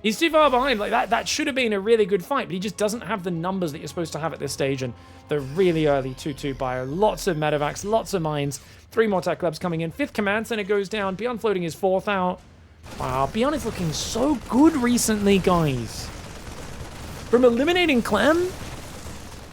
[SPEAKER 1] He's too far behind. Like that should have been a really good fight, but he just doesn't have the numbers that you're supposed to have at this stage. And the really early 2-2 bio. Lots of medevacs, lots of mines. 3 more tech labs coming in. 5th command center goes down. BYUN floating his 4th out. Wow, BYUN is looking so good recently, guys. From eliminating Clem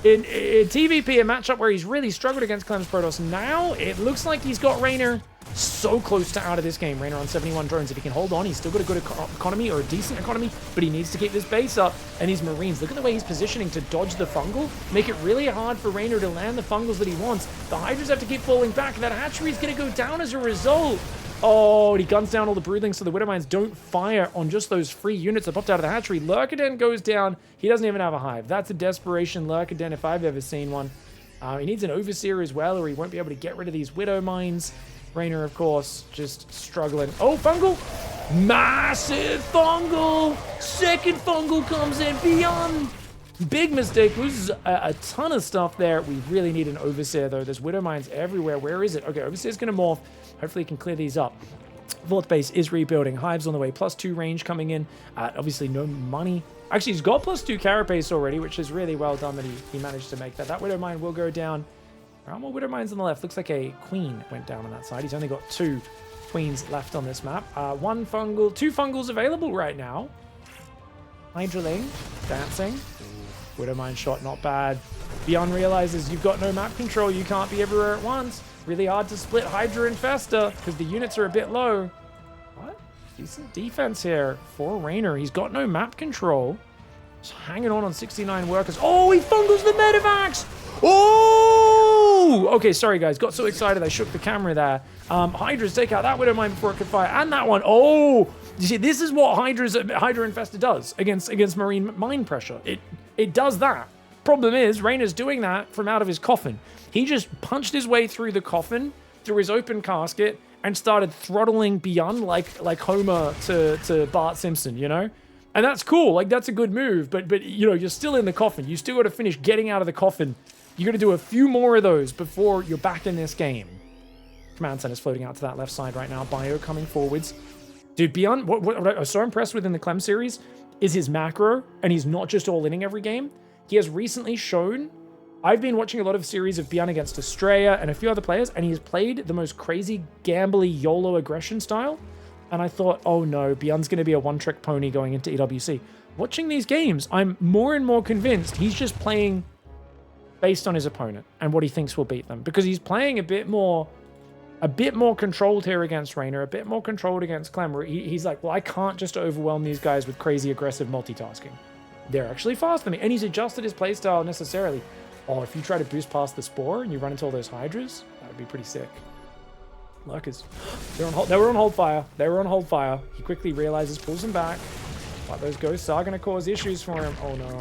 [SPEAKER 1] in TVP, a matchup where he's really struggled against Clem's Protoss. Now it looks like he's got REYNOR so close to out of this game. REYNOR on 71 drones. If he can hold on, he's still got a good economy, or a decent economy, but he needs to keep this base up. And his Marines, look at the way he's positioning to dodge the fungal, make it really hard for REYNOR to land the fungals that he wants. The Hydras have to keep falling back. That hatchery is going to go down as a result. Oh, and he guns down all the broodlings so the Widow Mines don't fire on just those free units that popped out of the hatchery. Lurkaden goes down. He doesn't even have a hive. That's a desperation Lurkaden if I've ever seen one. He needs an Overseer as well, or he won't be able to get rid of these Widow Mines. REYNOR, of course, just struggling. Oh, fungal! Massive fungal! 2nd fungal comes in. BYUN! Big mistake. Loses a ton of stuff there. We really need an Overseer, though. There's Widow Mines everywhere. Where is it? Okay, Overseer's going to morph. Hopefully he can clear these up. 4th base is rebuilding. Hives on the way. +2 range coming in. Obviously, no money. Actually, he's got +2 carapace already, which is really well done that he managed to make that. That Widow Mine will go down. There are more Widow Mines on the left. Looks like a Queen went down on that side. He's only got 2 Queens left on this map. 1 fungal, 2 fungals available right now. Hydraling, dancing. Widow Mine shot, not bad. BYUN realizes you've got no map control. You can't be everywhere at once. Really hard to split Hydra and Festa because the units are a bit low. What? Decent defense here for REYNOR. He's got no map control. Just hanging on 69 workers. Oh, he fungals the medevacs! Oh! Okay, sorry guys. Got so excited I shook the camera there. Hydras take out that Widow Mine before it could fire. And that one. Oh! You see, this is what Hydra and Festa does against Marine mine pressure. It does that. Problem is, REYNOR's doing that from out of his coffin. He just punched his way through the coffin, through his open casket, and started throttling BYUN like Homer to Bart Simpson, you know? And that's cool. Like, that's a good move. But you know, you're still in the coffin. You still got to finish getting out of the coffin. You got to do a few more of those before you're back in this game. Command center's floating out to that left side right now. Bio coming forwards. Dude, BYUN, what I was so impressed with in the Clem series is his macro, and he's not just all-inning every game. He has recently shown... I've been watching a lot of series of BYUN against Estrella and a few other players, and he has played the most crazy, gambly YOLO aggression style. And I thought, oh no, BYUN's going to be a one-trick pony going into EWC. Watching these games, I'm more and more convinced he's just playing based on his opponent and what he thinks will beat them. Because he's playing a bit more controlled here against REYNOR, a bit more controlled against Clem, where he's like, well, I can't just overwhelm these guys with crazy aggressive multitasking. They're actually faster than me. And he's adjusted his playstyle necessarily. Oh, if you try to boost past the Spore and you run into all those Hydras, that would be pretty sick. Lurkers. They were on hold fire. They were on hold fire. He quickly realizes, pulls them back. But those ghosts are going to cause issues for him. Oh no.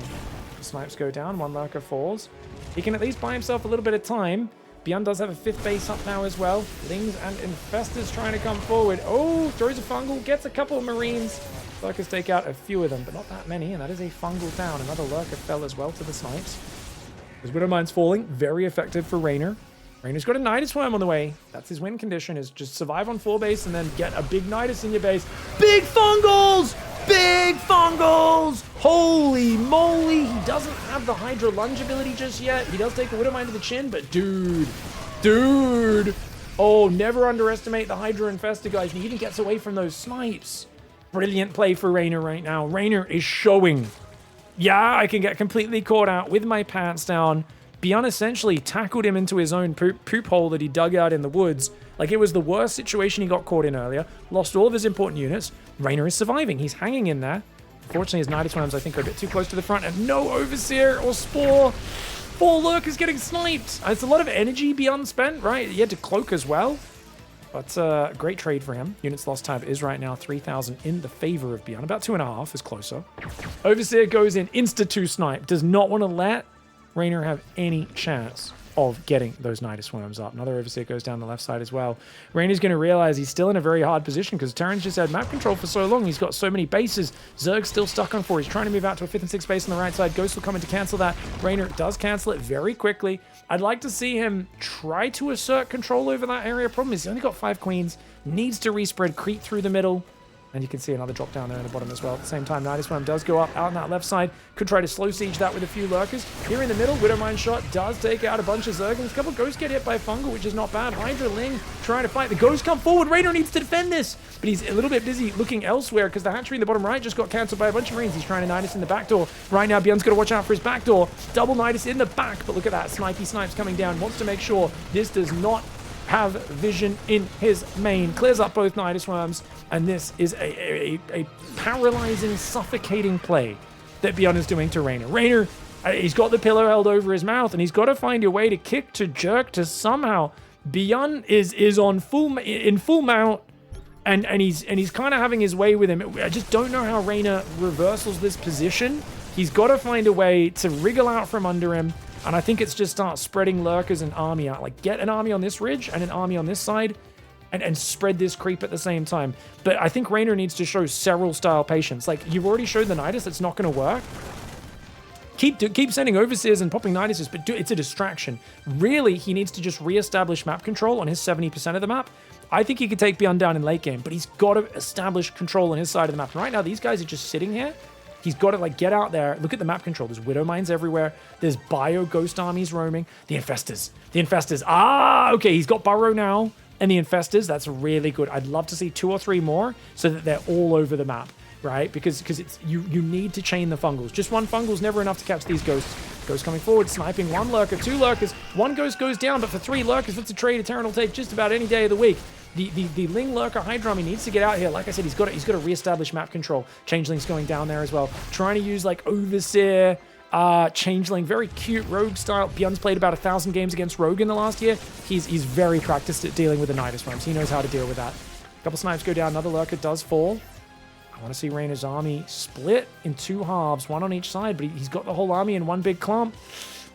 [SPEAKER 1] The snipes go down. 1 lurker falls. He can at least buy himself a little bit of time. BYUN does have a 5th base up now as well. Lings and Infestors trying to come forward. Oh, throws a fungal, gets a couple of Marines. Lurkers take out a few of them, but not that many, and that is a fungal down. Another lurker fell as well to the snipes. His Widow Mine's falling, very effective for REYNOR. REYNOR's got a Nidus Worm on the way. That's his win condition, is just survive on 4 base and then get a big Nidus in your base. Big fungals! Big fungals! Holy moly! He doesn't have the Hydra lunge ability just yet. He does take a Widowmine to the chin, but dude. Oh, never underestimate the Hydra Infested, guys. He even gets away from those snipes. Brilliant play for REYNOR right now. REYNOR is showing. Yeah, I can get completely caught out with my pants down. BYUN essentially tackled him into his own poop hole that he dug out in the woods. Like, it was the worst situation he got caught in earlier. Lost all of his important units. REYNOR is surviving. He's hanging in there. Fortunately, his Nidus Worms, I think, are a bit too close to the front. And no Overseer or Spore. 4 Lurkers getting sniped. It's a lot of energy BYUN spent, right? He had to cloak as well. But great trade for him. Units lost tab is right now 3,000 in the favor of BYUN. About 2.5 is closer. Overseer goes in. Insta-2 snipe. Does not want to let REYNOR have any chance of getting those Nidus Worms up. Another Overseer goes down the left side as well. REYNOR's going to realize he's still in a very hard position because Terran's just had map control for so long. He's got so many bases. Zerg's still stuck on 4. He's trying to move out to a 5th and 6th base on the right side. Ghost will come in to cancel that. REYNOR does cancel it very quickly. I'd like to see him try to assert control over that area. Problem is he's only got 5 queens. Needs to respread, creep through the middle. And you can see another drop down there in the bottom as well. At the same time, Nidus Worm does go up out on that left side. Could try to slow siege that with a few Lurkers. Here in the middle, Widowmine shot does take out a bunch of Zerglings. A couple of Ghosts get hit by Fungal, which is not bad. Hydra Ling trying to fight. The Ghosts come forward. REYNOR needs to defend this. But he's a little bit busy looking elsewhere because the hatchery in the bottom right just got cancelled by a bunch of Marines. He's trying to Nidus in the back door. Right now, BYUN's got to watch out for his back door. Double Nidus in the back. But look at that. Snipes coming down. Wants to make sure this does not have vision in his main. Clears up both Nidus Worms, and this is a paralyzing, suffocating play that BYUN is doing to REYNOR. REYNOR, he's got the pillar held over his mouth, and he's got to find a way to kick, to jerk, to somehow. BYUN is on full mount, and he's kind of having his way with him. I just don't know how REYNOR reversals this position. He's got to find a way to wriggle out from under him. And I think it's just start spreading Lurkers and army out. Like, get an army on this ridge and an army on this side and spread this creep at the same time. But I think REYNOR needs to show Serral style patience. Like, you've already showed the Nidus, it's not going to work. Keep sending Overseers and popping Niduses, but it's a distraction. Really, he needs to just reestablish map control on his 70% of the map. I think he could take BYUN down in late game, but he's got to establish control on his side of the map. And right now, these guys are just sitting here. He's got to, like, get out there. Look at the map control. There's Widowmines everywhere. There's Bio Ghost armies roaming. The Infestors. Ah, okay. He's got Burrow now. And the Infestors, that's really good. I'd love to see 2 or 3 more so that they're all over the map, right? Because it's you need to chain the Fungals. Just one Fungal's never enough to catch these Ghosts. Ghost coming forward, sniping 1 Lurker, 2 Lurkers. 1 Ghost goes down, but for 3 Lurkers, that's a trade a Terran will take just about any day of the week. The Ling Lurker Hydra army needs to get out here. Like I said, he's got to reestablish map control. Changeling's going down there as well. Trying to use like Overseer, Changeling, very cute Rogue style. BYUN's played about 1,000 games against Rogue in the last year. He's very practiced at dealing with the Nidus Worms. He knows how to deal with that. A couple snipes go down. Another Lurker does fall. I want to see REYNOR's army split in 2 halves, 1 on each side, but he's got the whole army in 1 big clump.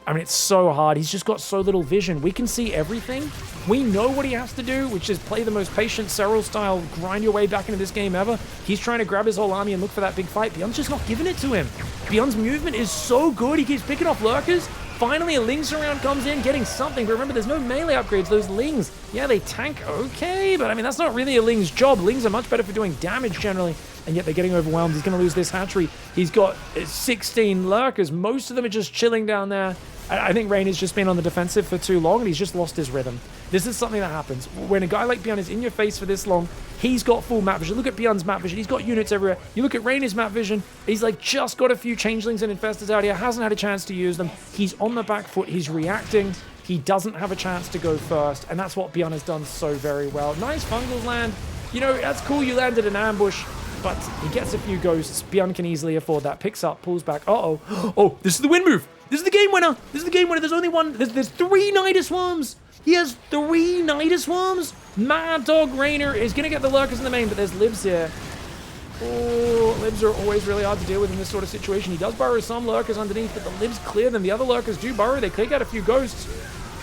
[SPEAKER 1] I mean, it's so hard. He's just got so little vision. We can see everything. We know what he has to do, which is play the most patient Serral style, grind your way back into this game ever. He's trying to grab his whole army and look for that big fight. BYUN's just not giving it to him. BYUN's movement is so good. He keeps picking off Lurkers. Finally, a Ling surround comes in, getting something. But remember, there's no melee upgrades. Those Lings, yeah, they tank okay, but I mean, that's not really a Ling's job. Lings are much better for doing damage generally, and yet they're getting overwhelmed. He's going to lose this hatchery. He's got 16 Lurkers. Most of them are just chilling down there. I think REYNOR's just been on the defensive for too long, and he's just lost his rhythm. This is something that happens. When a guy like BYUN is in your face for this long, he's got full map vision. Look at BYUN's map vision. He's got units everywhere. You look at REYNOR's map vision. He's like just got a few Changelings and Infestors out here. Hasn't had a chance to use them. He's on the back foot. He's reacting. He doesn't have a chance to go first, and that's what BYUN has done so very well. Nice Fungals land. You know, that's cool you landed an ambush, but he gets a few Ghosts. BYUN can easily afford that. Picks up, pulls back. Uh-oh. Oh, this is the win move. This is the game winner. This is the game winner. There's only one. There's 3 Nidus Worms. He has 3 Nidus Worms. Mad Dog REYNOR is going to get the Lurkers in the main, but there's Libs here. Oh, Libs are always really hard to deal with in this sort of situation. He does burrow some Lurkers underneath, but the Libs clear them. The other Lurkers do burrow. They click out a few Ghosts.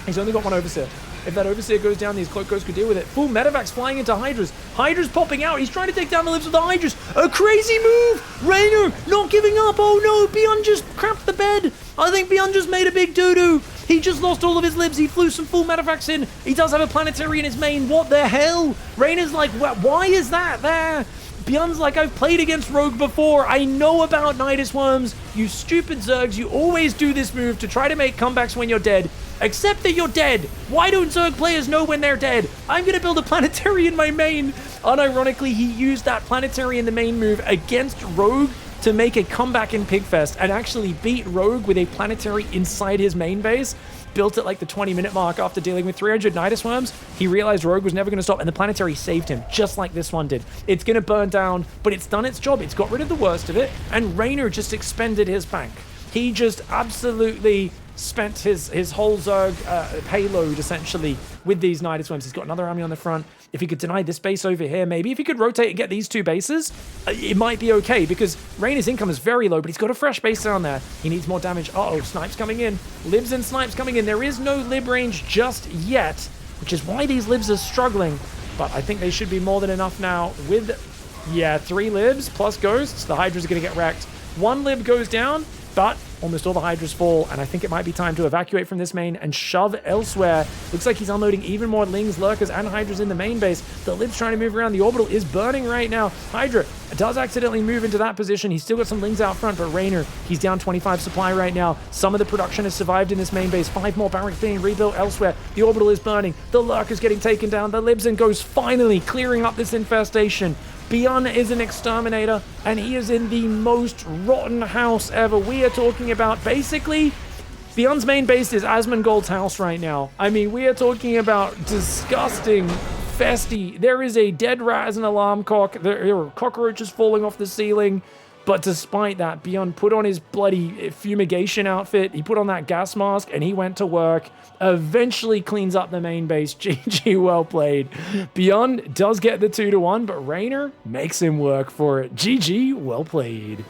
[SPEAKER 1] He's only got 1 Overseer. If that Overseer goes down, these Cloak Ghosts could deal with it. Full Medivacs flying into Hydras. Hydras popping out. He's trying to take down the Libs with the Hydras. A crazy move. REYNOR not giving up. Oh no, BYUN just crapped the bed. I think BYUN just made a big doo-doo. He just lost all of his Libs. He flew some full Medivacs in. He does have a Planetary in his main. What the hell? REYNOR's like, why is that there? BYUN's like, I've played against Rogue before. I know about Nidus Worms. You stupid Zergs, you always do this move to try to make comebacks when you're dead. Except that you're dead. Why don't Zerg players know when they're dead? I'm going to build a planetary in my main. Unironically, he used that planetary in the main move against Rogue to make a comeback in Pigfest and actually beat Rogue with a planetary inside his main base. Built at like the 20-minute mark after dealing with 300 Nidus Worms. He realized Rogue was never going to stop, and the planetary saved him, just like this one did. It's going to burn down, but it's done its job. It's got rid of the worst of it, and REYNOR just expended his bank. He just absolutely spent his whole Zerg payload, essentially, with these Nidus Worms. He's got another army on the front. If he could deny this base over here, maybe. If he could rotate and get these two bases, it might be okay, because REYNOR's income is very low, but he's got a fresh base down there. He needs more damage. Uh-oh, snipes coming in. Libs and snipes coming in. There is no lib range just yet, which is why these libs are struggling. But I think they should be more than enough now with, yeah, 3 libs plus ghosts. The Hydras are going to get wrecked. 1 lib goes down, but almost all the Hydras fall, and I think it might be time to evacuate from this main and shove elsewhere. Looks like he's unloading even more Lings, Lurkers, and Hydras in the main base. The Lib's trying to move around. The Orbital is burning right now. Hydra does accidentally move into that position. He's still got some Lings out front, but REYNOR, he's down 25 supply right now. Some of the production has survived in this main base. 5 more barracks being rebuilt elsewhere. The Orbital is burning. The Lurker's getting taken down. The Libs and Ghosts finally clearing up this infestation. BYUN is an exterminator, and he is in the most rotten house ever. We are talking about basically BYUN's main base is Asmongold's house right now. I mean, we are talking about disgusting, festy. There is a dead rat as an alarm clock. There are cockroaches falling off the ceiling. But despite that, BYUN put on his bloody fumigation outfit. He put on that gas mask, and he went to work. Eventually cleans up the main base. GG, well played. BYUN does get the 2-1, but REYNOR makes him work for it. GG, well played.